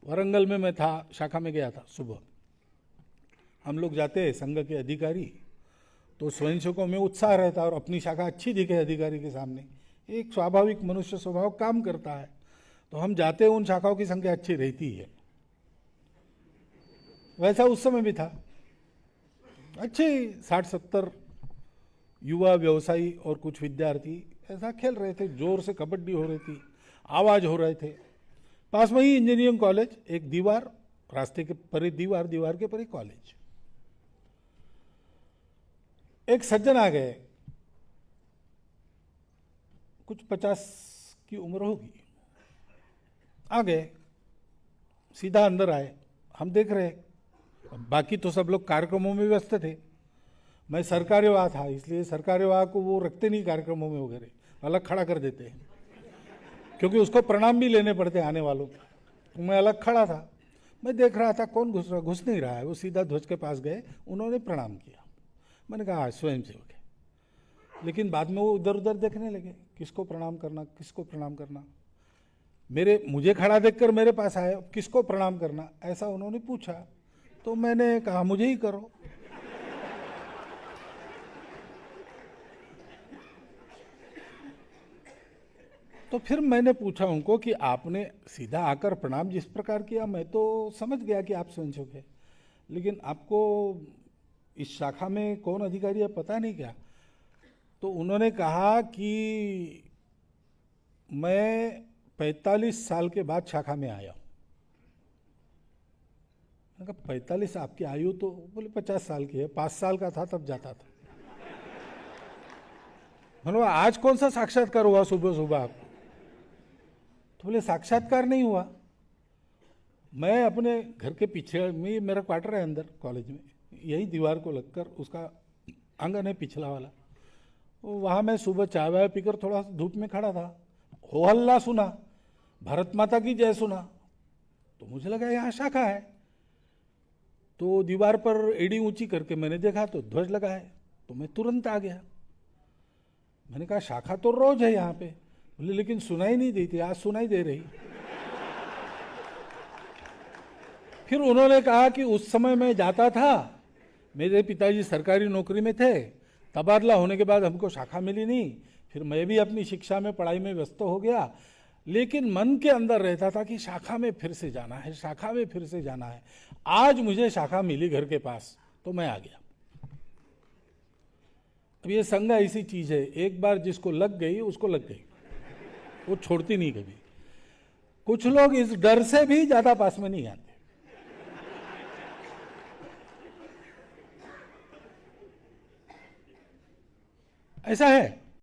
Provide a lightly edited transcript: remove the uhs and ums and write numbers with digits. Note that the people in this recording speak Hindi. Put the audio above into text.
वरंगल में मैं था, शाखा में गया था सुबह। हम लोग जाते हैं संघ के अधिकारी, तो स्वयंसेवकों में उत्साह रहता है और अपनी शाखा अच्छी दिखे अधिकारी के सामने, एक स्वाभाविक मनुष्य स्वभाव काम करता है। तो हम जाते हैं, उन शाखाओं की संख्या अच्छी रहती है। वैसा उस समय भी था, अच्छे 60-70 युवा व्यवसायी और कुछ विद्यार्थी ऐसा खेल रहे थे, जोर से कबड्डी हो रही थी, आवाज हो रहे थे। पास में ही इंजीनियरिंग कॉलेज, एक दीवार, रास्ते के परे दीवार, दीवार के परे कॉलेज। एक सज्जन आ गए, कुछ 50 की उम्र होगी, आ गए, सीधा अंदर आए। हम देख रहे, बाकी तो सब लोग कार्यक्रमों में व्यस्त थे। मैं सरकार्यवाह था, इसलिए सरकार्यवाह को वो रखते नहीं कार्यक्रमों में वगैरह, अलग खड़ा कर देते हैं, क्योंकि उसको प्रणाम भी लेने पड़ते आने वालों को। मैं अलग खड़ा था, मैं देख रहा था कौन घुस रहा, घुस नहीं रहा है। वो सीधा ध्वज के पास गए, उन्होंने प्रणाम किया। मैंने कहा स्वयं सेवक है। लेकिन बाद में वो इधर उधर देखने लगे, किसको प्रणाम करना, किसको प्रणाम करना। मुझे खड़ा देखकर मेरे पास आए, किसको प्रणाम करना ऐसा उन्होंने पूछा। तो मैंने कहा मुझे ही करो। तो फिर मैंने पूछा उनको कि आपने सीधा आकर प्रणाम जिस प्रकार किया, मैं तो समझ गया कि आप स्वयंसेवक है, लेकिन आपको इस शाखा में कौन अधिकारी है पता नहीं क्या? तो उन्होंने कहा कि मैं 45 साल के बाद शाखा में आया हूं। मैंने कहा 45? आपकी आयु तो, बोले 50 साल की है, 5 साल का था तब जाता था। मैंने कहा आज कौन सा साक्षात्कार हुआ सुबह सुबह आपको? तो बोले साक्षात्कार नहीं हुआ, मैं अपने घर के पीछे में, मेरा क्वार्टर है अंदर कॉलेज में, यही दीवार को लगकर उसका आंगन है पिछला वाला, वहाँ मैं सुबह चाय वाय पीकर थोड़ा धूप में खड़ा था, हो हल्ला सुना, भारत माता की जय सुना, तो मुझे लगा यहाँ शाखा है। तो दीवार पर एड़ी ऊंची करके मैंने देखा तो ध्वज लगा है, तो मैं तुरंत आ गया। मैंने कहा शाखा तो रोज है यहाँ पे। बोले लेकिन सुनाई नहीं देती, आज सुनाई दे रही। फिर उन्होंने कहा कि उस समय मैं जाता था, मेरे पिताजी सरकारी नौकरी में थे, तबादला होने के बाद हमको शाखा मिली नहीं, फिर मैं भी अपनी शिक्षा में, पढ़ाई में व्यस्त हो गया, लेकिन मन के अंदर रहता था कि शाखा में फिर से जाना है, शाखा में फिर से जाना है। आज मुझे शाखा मिली घर के पास, तो मैं आ गया। अब ये संघ ऐसी चीज है, एक बार जिसको लग गई उसको लग गई, वो छोड़ती नहीं कभी। कुछ लोग इस डर से भी ज्यादा पास में नहीं आते। ऐसा है।